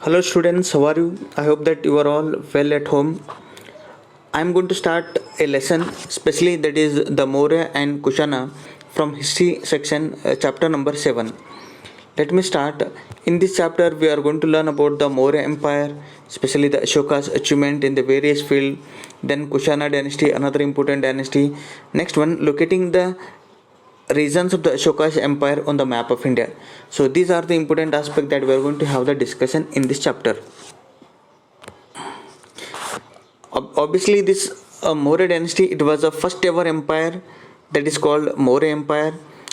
Hello students, how are you? I hope that you are all well at home. I am going to start a lesson, especially that is the Maurya and Kushana from history section, chapter number 7. Let me start. In this chapter, we are going to learn about the Maurya Empire, especially the Ashoka's achievement in the various fields. Then Kushana dynasty, another important dynasty. Next one, locating the regions of the Ashoka's empire on the map of India. So these are the important aspects that we are going to have the discussion in this chapter. Obviously, this Maurya dynasty, it was the first ever empire that is called Maurya Empire,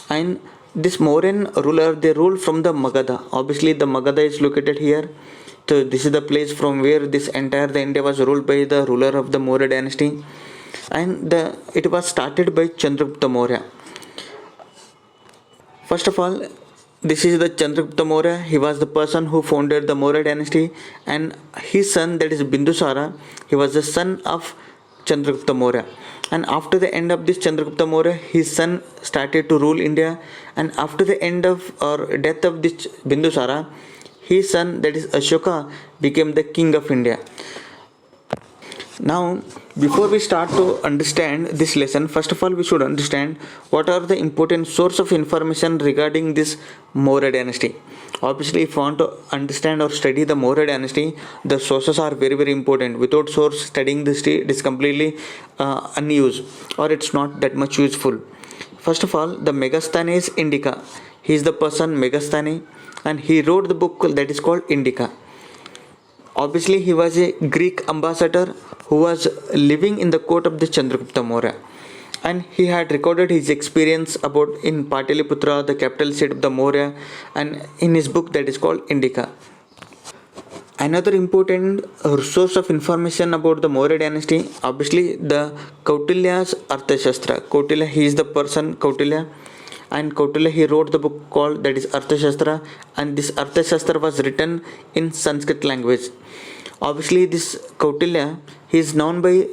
and this Mauryan ruler, they ruled from the Magadha. Obviously, the Magadha is located here. So this is the place from where this entire the India was ruled by the ruler of the Maurya dynasty, and it was started by Chandragupta Maurya. First of all, this is the Chandragupta Maurya. He was the person who founded the Maurya dynasty, and his son, that is Bindusara, he was the son of Chandragupta Maurya. And after the end of this Chandragupta Maurya, his son started to rule India. And after the end of or death of this Bindusara, his son, that is Ashoka, became the king of India. Now, before we start to understand this lesson, first of all, we should understand what are the important source of information regarding this Maurya dynasty. Obviously, if you want to understand or study the Maurya dynasty, the sources are very, very important. Without source, studying this it is completely unused, or it's not that much useful. First of all, the Megasthane is Indica. He is the person Megasthane, and he wrote the book that is called Indica. Obviously, he was a Greek ambassador who was living in the court of the Chandragupta Maurya, and he had recorded his experience about in Pataliputra, the capital city of the Maurya, and in his book that is called Indica. Another important source of information about the Maurya dynasty, obviously the Kautilya's Arthashastra. Kautilya, he is the person Kautilya, and Kautilya, he wrote the book called that is Arthashastra, and this Arthashastra was written in Sanskrit language. Obviously, this Kautilya, he is known by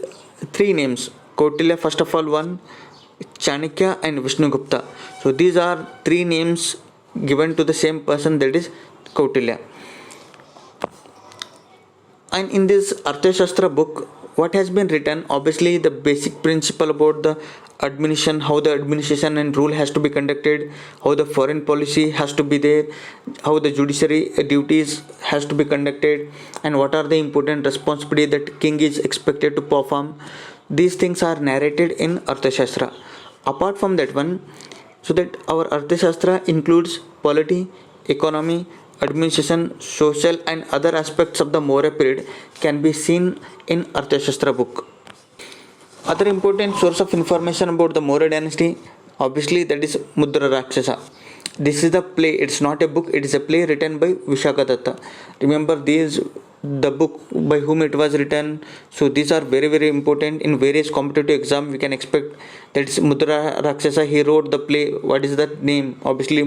three names. Kautilya, first of all, one, Chanakya and Vishnugupta. So these are three names given to the same person, that is Kautilya. And in this Arthashastra book, what has been written, obviously the basic principle about the administration, how the administration and rule has to be conducted, how the foreign policy has to be there, how the judiciary duties has to be conducted, and what are the important responsibility that king is expected to perform. These things are narrated in Arthashastra. Apart from that one, so that our Arthashastra includes polity, economy, administration, social and other aspects of the Maurya period can be seen in Arthashastra book. Other important source of information about the Maurya dynasty, obviously that is Mudra Rakshasa. This is the play, it's not a book, it is a play written by Vishakadatta. Remember the book by whom it was written. So these are very, very important. In various competitive exam we can expect that is Mudra Rakshasa, he wrote the play. What is that name? Obviously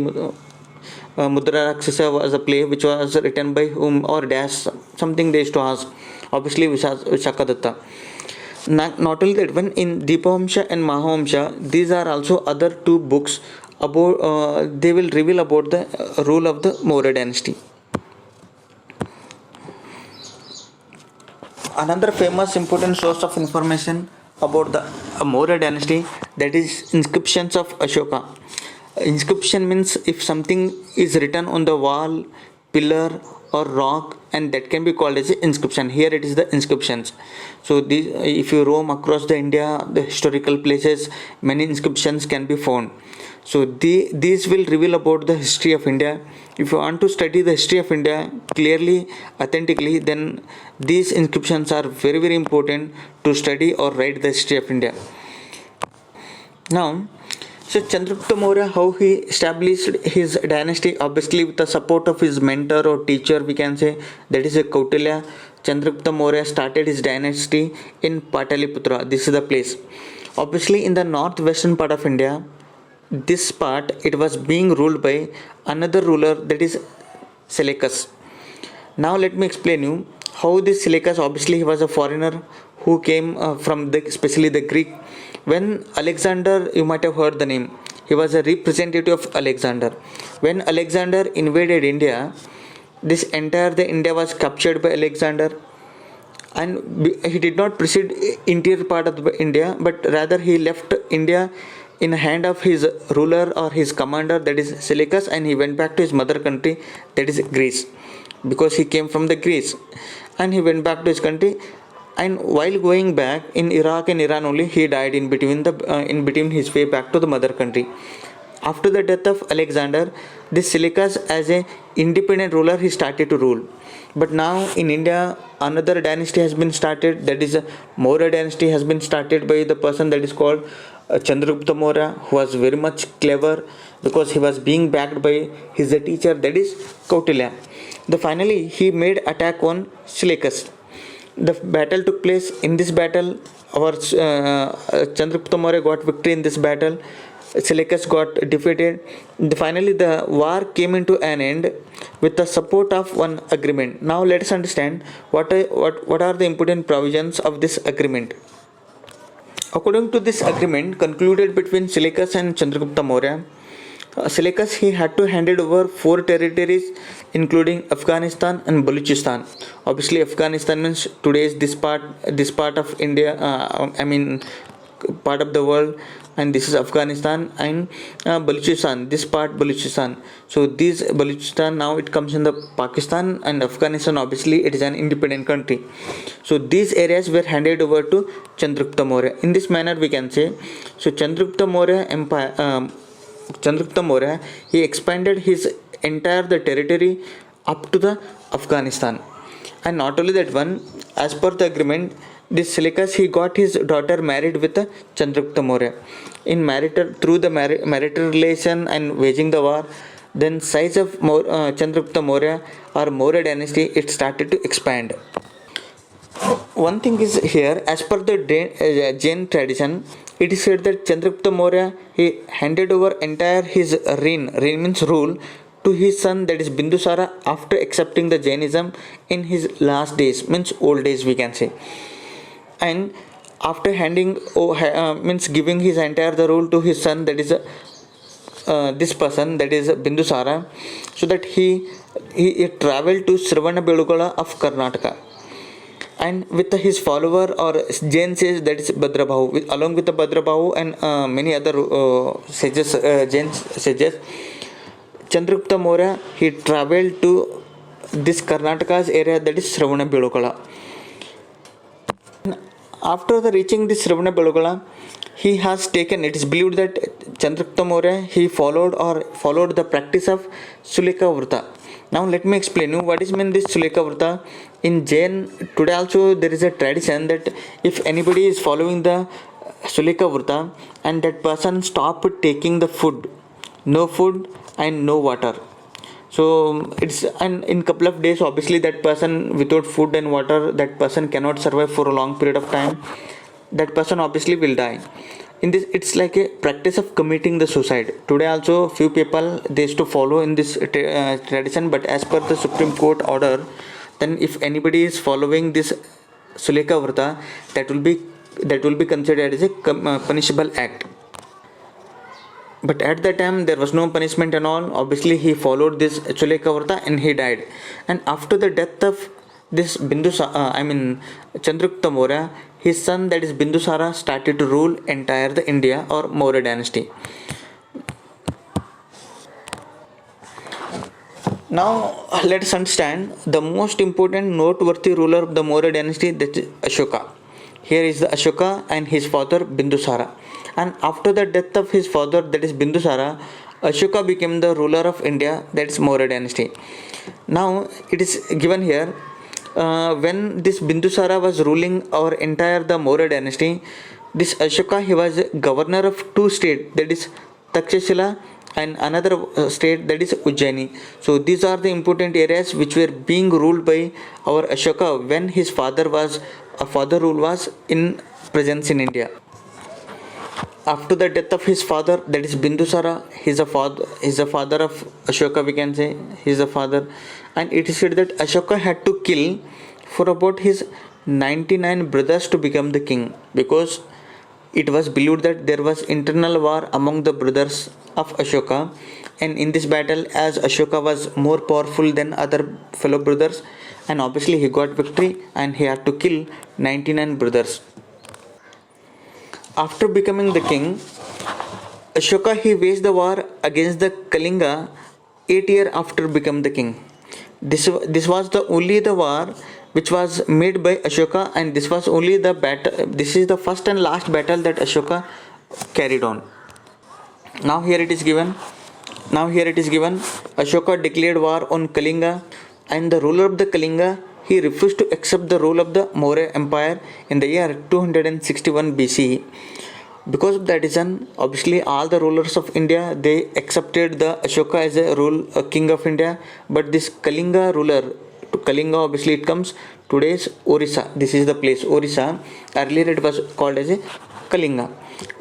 Mudra Rakshasa was a play which was written by whom or dash, something they used to ask. Obviously Vishakadatta. Not only that one, in Deepavamsha and Mahavamsha, these are also other two books about they will reveal about the rule of the Maurya dynasty. Another famous important source of information about the Maurya dynasty, that is Inscriptions of Ashoka. Inscription means if something is written on the wall, pillar or rock, and that can be called as an inscription. Here it is the inscriptions. So these, if you roam across the India, the historical places, many inscriptions can be found. So these will reveal about the history of India. If you want to study the history of India clearly, authentically, then these inscriptions are very, very important to study or write the history of India. Now, so Chandragupta Maurya, how he established his dynasty, obviously with the support of his mentor or teacher, we can say, that is a Kautilya. Chandragupta Maurya started his dynasty in Pataliputra. This is the place. Obviously in the northwestern part of India, this part, it was being ruled by another ruler, that is Seleucus. Now let me explain you how this Seleucus, obviously he was a foreigner who came from especially the Greek. When Alexander, you might have heard the name, he was a representative of Alexander. When Alexander invaded India, this entire the India was captured by Alexander, and he did not proceed interior part of India, but rather he left India in the hand of his ruler or his commander, that is Seleucus, and he went back to his mother country, that is Greece, because he came from the Greece, and he went back to his country. And while going back in Iraq and Iran only, he died in between his way back to the mother country. After the death of Alexander, this Seleucus, as a independent ruler, he started to rule. But now in India, another dynasty has been started, that is a Maurya Dynasty has been started by the person that is called Chandragupta Maurya, who was very much clever because he was being backed by his teacher, that is Kautilya. Finally, he made attack on Seleucus. The battle took place. In this battle, our Chandragupta Maurya got victory in this battle. Seleucus got defeated. Finally, the war came into an end with the support of one agreement. Now, let us understand what are the important provisions of this agreement. According to this agreement concluded between Seleucus and Chandragupta Maurya, Seleucus, he had to hand over 4 territories, including Afghanistan and Balochistan. Obviously, Afghanistan means today's this part of India. Part of the world, and this is Afghanistan, and Balochistan. This part Balochistan. So this Balochistan now it comes in the Pakistan, and Afghanistan obviously it is an independent country. So these areas were handed over to Chandragupta Maurya. In this manner, we can say, so Chandragupta Maurya empire. Chandragupta Maurya, he expanded his entire the territory up to the Afghanistan, and not only that one, as per the agreement, this Seleucus, he got his daughter married with Chandragupta Maurya. In through the marital relation and waging the war, then size of Chandragupta Maurya or Maurya dynasty, it started to expand. One thing is here, as per the Jain tradition, it is said that Chandragupta Maurya, he handed over entire his reign means rule, to his son, that is Bindusara, after accepting the Jainism in his last days, means old days, we can say. And after means giving his entire the rule to his son, that is this person, that is Bindusara, so that he traveled to Sravanabelugala of Karnataka, and with his follower, or Jain says that is Bhadrabahu, along with the Bhadrabahu and many other sages, Jain sages, Chandragupta Maurya, he traveled to this Karnataka's area, that is Sravanabelugala. After reaching this Sravanabelugala, he has taken, it is believed that Chandragupta Maurya, he followed the practice of Suleka Vrta. Now let me explain you what is meant this Suleka Vrta. In Jain, today also there is a tradition that if anybody is following the Suleka Vrta and that person stop taking the food, no food and no water. So it's, and in couple of days, obviously that person without food and water, that person cannot survive for a long period of time. That person obviously will die. In this, it's like a practice of committing the suicide. Today also few people they used to follow in this tradition, but as per the Supreme Court order, then if anybody is following this Suleka Vrta, that will be considered as a punishable act. But at that time there was no punishment and all. Obviously he followed this Suleka Vrta and he died. And after the death of this Chandragupta Maurya, his son, that is Bindusara, started to rule entire the India or Maurya dynasty. Now let us understand the most important noteworthy ruler of the Maurya dynasty, that is Ashoka. Here is the Ashoka and his father Bindusara. And after the death of his father, that is Bindusara, Ashoka became the ruler of India, that is Maurya dynasty. Now it is given here, when this Bindusara was ruling our entire the Maurya dynasty, this Ashoka, he was governor of 2 states, that is Takshashila and another state, that is Ujjaini. So these are the important areas which were being ruled by our Ashoka when his father rule was in presence in India. After the death of his father, that is Bindusara, he is a father of Ashoka, we can say, he is a father. And it is said that Ashoka had to kill for about his 99 brothers to become the king, because it was believed that there was internal war among the brothers of Ashoka, and in this battle, as Ashoka was more powerful than other fellow brothers, and obviously he got victory and he had to kill 99 brothers. After becoming the king, Ashoka he waged the war against the Kalinga 8 years after becoming the king. This was the only the war which was made by Ashoka, and this was only the battle. This is the first and last battle that Ashoka carried on. Now here it is given. Ashoka declared war on Kalinga, and the ruler of the Kalinga he refused to accept the rule of the Maurya Empire in the year 261 BCE. Because of that reason, obviously all the rulers of India they accepted the Ashoka as a king of India, but this Kalinga ruler, to Kalinga obviously it comes today's Orissa. This is the place Orissa. Earlier it was called as a Kalinga.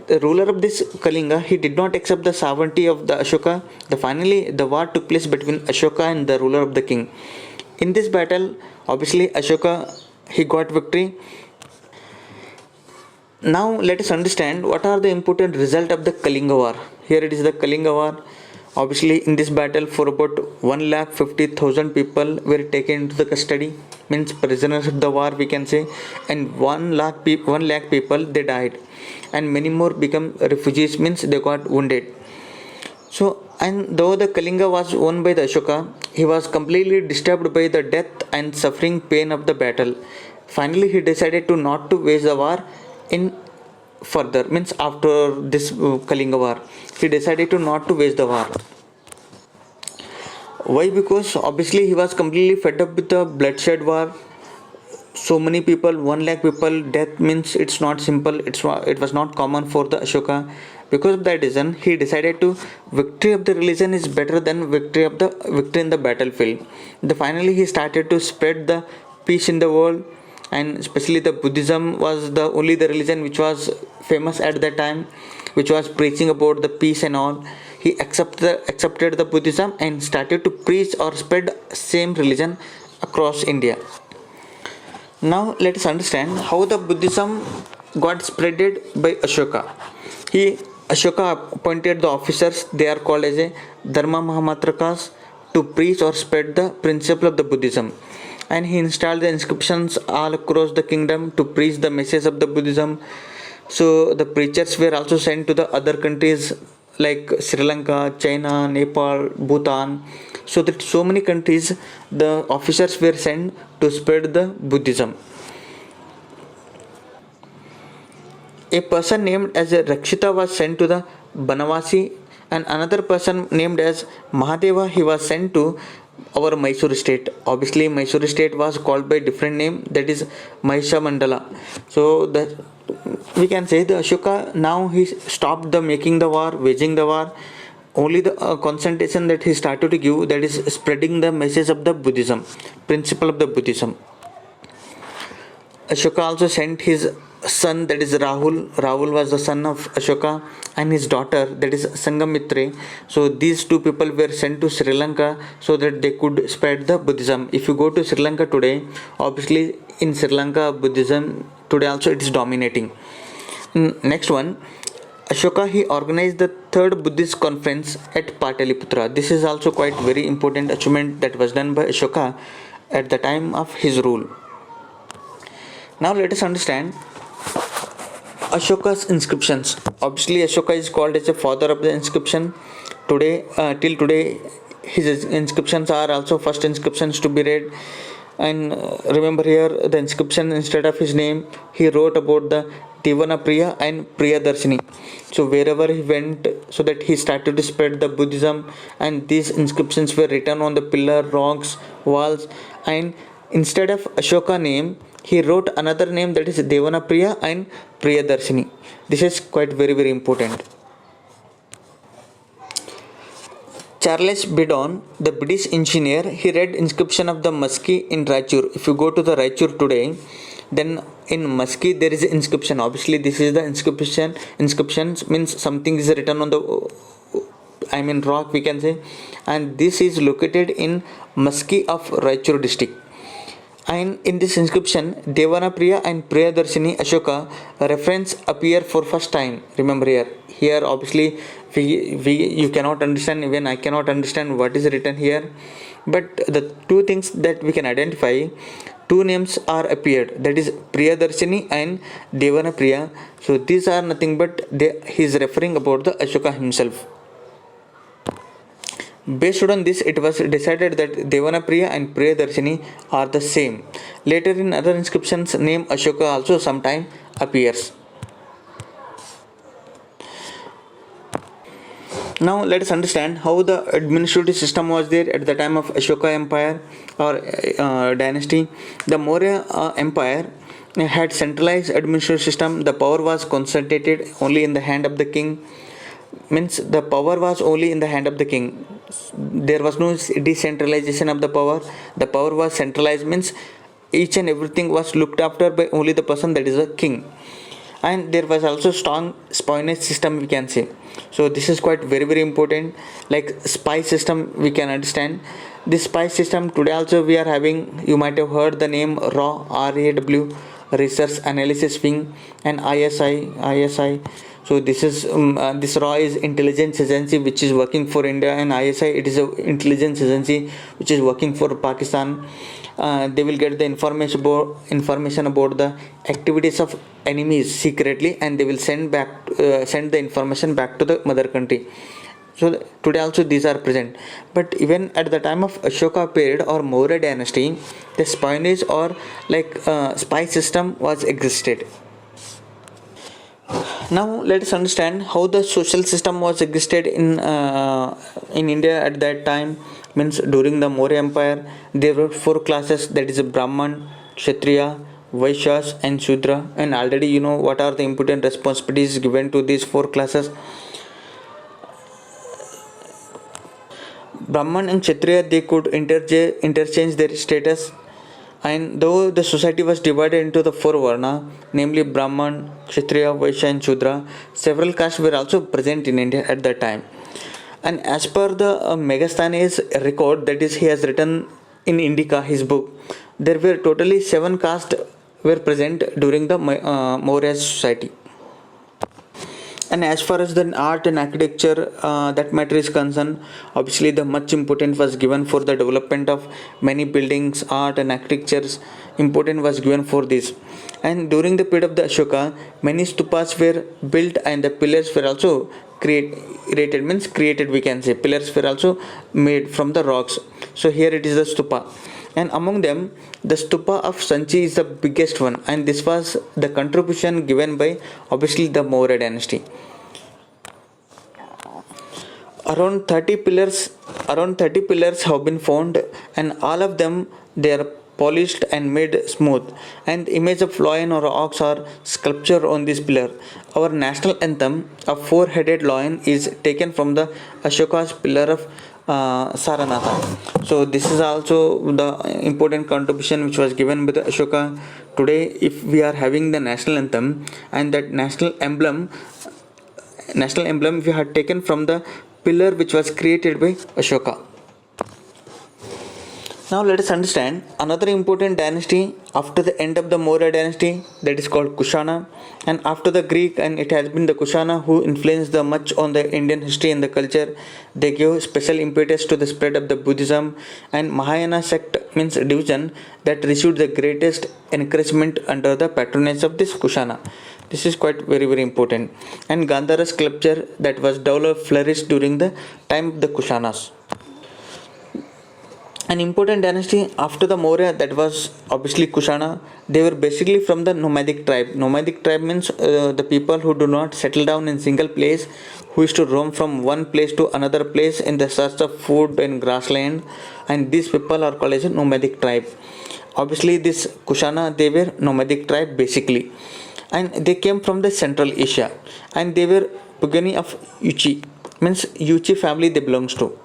The ruler of this Kalinga he did not accept the sovereignty of the Ashoka. Finally the war took place between Ashoka and the ruler of the king. In this battle, obviously Ashoka he got victory. Now let us understand what are the important result of the Kalinga war. Here it is the Kalinga war. Obviously in this battle for about 1,50,000 people were taken into the custody, means prisoners of the war we can say, and 1 lakh people they died, and many more become refugees, means they got wounded. So, and though the Kalinga was won by the Ashoka, he was completely disturbed by the death and suffering pain of the battle. Finally he decided to not to wage the war in further, means after this Kalinga war he decided to not to wage the war. Why? Because obviously he was completely fed up with the bloodshed war. So many people, 1 lakh people death, means it's not simple, it was not common for the Ashoka. Because of that reason he decided to victory of the religion is better than victory in the battlefield. Finally he started to spread the peace in the world, and especially the Buddhism was the only the religion which was famous at that time, which was preaching about the peace and all. He accepted the Buddhism and started to preach or spread same religion across India. Now let us understand how the Buddhism got spreaded by Ashoka. Ashoka appointed the officers, they are called as a Dharma Mahamatrakas, to preach or spread the principle of the Buddhism. And he installed the inscriptions all across the kingdom to preach the message of the Buddhism. So the preachers were also sent to the other countries like Sri Lanka, China, Nepal, Bhutan. So that so many countries the officers were sent to spread the Buddhism. A person named as a Rakshita was sent to the Banavasi, and another person named as Mahadeva he was sent to our Mysore state. Obviously Mysore state was called by different name, that is Mahisha Mandala. So that we can say the Ashoka now he stopped the making the war, waging the war. Only the concentration that he started to give, that is spreading the message of the Buddhism, principle of the Buddhism. Ashoka also sent his son, that is Rahul. Rahul was the son of Ashoka, and his daughter, that is Sangamitre. So these two people were sent to Sri Lanka so that they could spread the Buddhism. If you go to Sri Lanka today, obviously in Sri Lanka Buddhism today also it is dominating. Next one, Ashoka he organized the third Buddhist conference at Pataliputra. This is also quite very important achievement that was done by Ashoka at the time of his rule. Now let us understand Ashoka's inscriptions. Obviously Ashoka is called as a father of the inscription. Today till today his inscriptions are also first inscriptions to be read. And remember here the inscription, instead of his name he wrote about the Devana Priya and Priyadarshini. So wherever he went, so that he started to spread the Buddhism, and these inscriptions were written on the pillar, rocks, walls, and instead of Ashoka name he wrote another name, that is Devana Priya and Priyadarshini. This is quite very important. Charles Bedon, the British engineer, he read inscription of the Musky in Raichur. If you go to the Raichur today, then in Musky there is an inscription. Obviously this is the inscription. Inscriptions means something is written on the rock we can say, and this is located in Musky of Raichur district. And in this inscription, Devanapriya and Priyadarshini Ashoka reference appear for first time. Remember here. Here obviously we you cannot understand, even I cannot understand what is written here. But the two things that we can identify, two names are appeared, that is Priyadarshini and Devanapriya. So these are nothing but he is referring about the Ashoka himself. Based on this, it was decided that Devanapriya and Priyadarshini are the same. Later in other inscriptions, name Ashoka also sometime appears. Now let us understand how the administrative system was there at the time of Ashoka Empire or dynasty. The Maurya Empire had centralized administrative system. The power was concentrated only in the hand of the king. Means the power was only in the hand of the king. There was no decentralization of the power. The power was centralized, means each and everything was looked after by only the person, that is a king. And there was also strong spionage system, we can say. So this is quite very important. Like spy system, we can understand this spy system today also we are having. You might have heard the name RAW, Research Analysis Wing, and ISI. So this is this RAW is intelligence agency which is working for India, and ISI, it is a intelligence agency which is working for Pakistan. They will get the information about the activities of enemies secretly, and they will send the information back to the mother country. So today also these are present. But even at the time of Ashoka period or Maurya dynasty, the spionage or like spy system was existed. Now let us understand how the social system was existed in India at that time. Means during the Maurya Empire, there were four classes, that is Brahman, Kshatriya, Vaishyas and Shudra. And already you know what are the important responsibilities given to these four classes. Brahman and Kshatriya, they could interchange their status. And though the society was divided into the four varna, namely Brahman, Kshatriya, Vaishya and Shudra, several castes were also present in India at that time. And as per the Megasthenes record, that is he has written in Indica, his book, there were totally 7 castes were present during the Maurya society. And as far as the art and architecture that matter is concerned, obviously the much importance was given for the development of many buildings, art and architectures. Important was given for this. And during the period of the Ashoka, many stupas were built and the pillars were also created, we can say. Pillars were also made from the rocks. So here it is the stupa. And among them, the stupa of Sanchi is the biggest one, and this was the contribution given by obviously the Maurya dynasty. Around 30 pillars have been found, and all of them they are polished and made smooth, and the image of lion or ox are sculptured on this pillar. Our national anthem, a four-headed lion, is taken from the Ashoka's pillar of Saranatha. So this is also the important contribution which was given by the Ashoka. Today, if we are having the national anthem and that national emblem we had taken from the pillar which was created by Ashoka. Now let us understand another important dynasty after the end of the Maurya dynasty, that is called Kushana. And after the Greek, and it has been the Kushana who influenced the much on the Indian history and the culture. They gave special impetus to the spread of the Buddhism, and Mahayana sect means division that received the greatest encouragement under the patronage of this Kushana. This is quite very important. And Gandhara sculpture that was developed flourished during the time of the Kushanas. An important dynasty after the Maurya, that was obviously Kushana. They were basically from the nomadic tribe. Nomadic tribe means the people who do not settle down in single place, who used to roam from one place to another place in the search of food and grassland, and these people are called as a nomadic tribe. Obviously this Kushana, they were nomadic tribe basically, and they came from the Central Asia, and they were progeny of Yuchi, means Yuchi family they belongs to.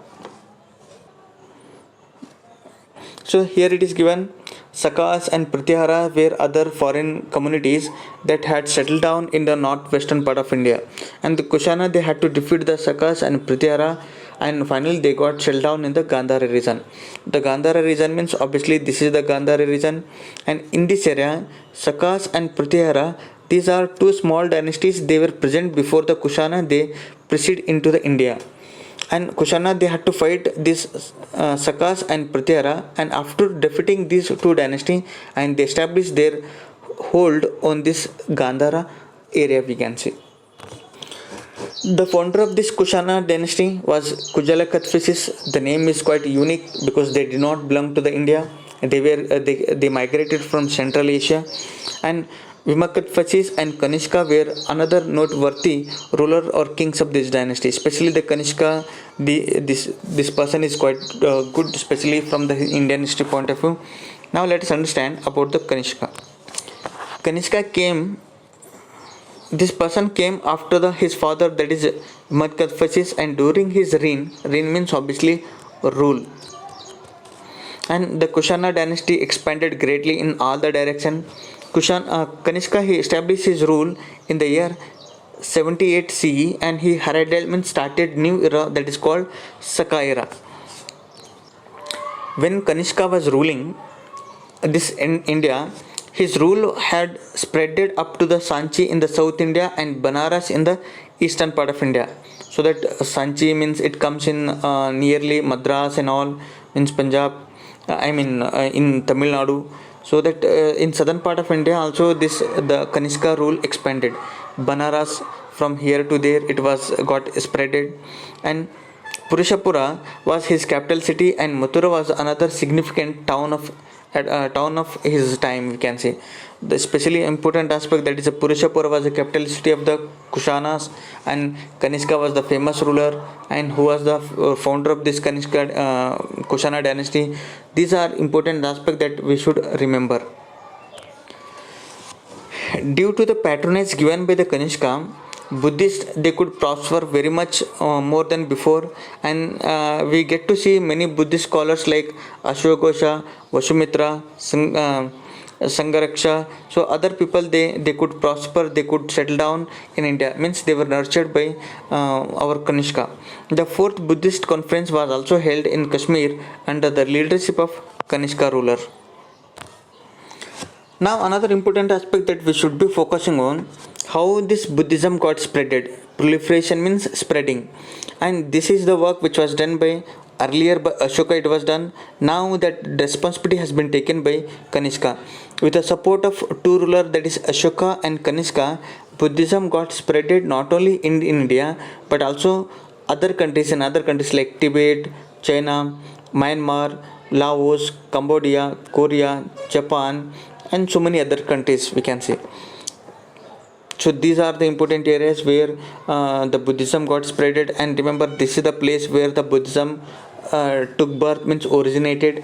So here it is given Sakas and Pratyahara were other foreign communities that had settled down in the northwestern part of India, and the Kushana they had to defeat the Sakas and Pratyahara and finally they got settled down in the Gandhara region. The Gandhara region means obviously this is the Gandhara region, and in this area Sakas and Pratyahara, these are two small dynasties. They were present before the Kushana. They proceed into the India, and Kushana they had to fight this Sakas and Pratyahara, and after defeating these two dynasties, and they established their hold on this Gandhara area, we can say. The founder of this Kushana dynasty was Kujala Kadphises. The name is quite unique because they did not belong to the India. They migrated from Central Asia, and Vimakatphasis and Kanishka were another noteworthy ruler or kings of this dynasty. Especially the Kanishka, this person is quite good, especially from the Indian history point of view. Now let us understand about the Kanishka. Kanishka came. This person came after his father, that is Vimakatphasis, and during his reign means obviously rule. And the Kushana dynasty expanded greatly in all the direction. Kanishka he established his rule in the year 78 CE, and he heralded started new era that is called Saka era. When Kanishka was ruling this in India, his rule had spreaded up to the Sanchi in the South India and Banaras in the eastern part of India. So that Sanchi means it comes in nearly Madras and all, means Punjab, in Tamil Nadu. So that in southern part of India also the Kanishka rule expanded. Banaras from here to there it was got spreaded, and Purushapura was his capital city, and Mathura was another significant town of his time, we can say. The especially important aspect, that is Purushapura was the capital city of the Kushanas, and Kanishka was the famous ruler, and who was the founder of this Kushana dynasty. These are important aspects that we should remember. Due to the patronage given by the Kanishka, Buddhists they could prosper very much more than before, and we get to see many Buddhist scholars like Ashwagosha, Vashumitra, Sangaraksha. So other people they could prosper, they could settle down in India, means they were nurtured by our Kanishka. The fourth Buddhist conference was also held in Kashmir under the leadership of Kanishka ruler. Now another important aspect that we should be focusing on, how this Buddhism got spreaded. Proliferation means spreading, and this is the work which was done by earlier by Ashoka. It was done. Now that responsibility has been taken by Kanishka. With the support of two rulers, that is Ashoka and Kanishka, Buddhism got spreaded not only in India but also other countries like Tibet, China, Myanmar, Laos, Cambodia, Korea, Japan, and so many other countries, we can say. So these are the important areas where the Buddhism got spreaded, and remember this is the place where the Buddhism took birth, means originated.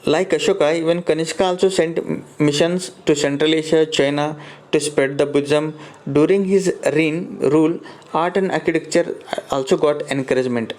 Like Ashoka, even Kanishka also sent missions to Central Asia, China to spread the Buddhism. During his rule, art and architecture also got encouragement.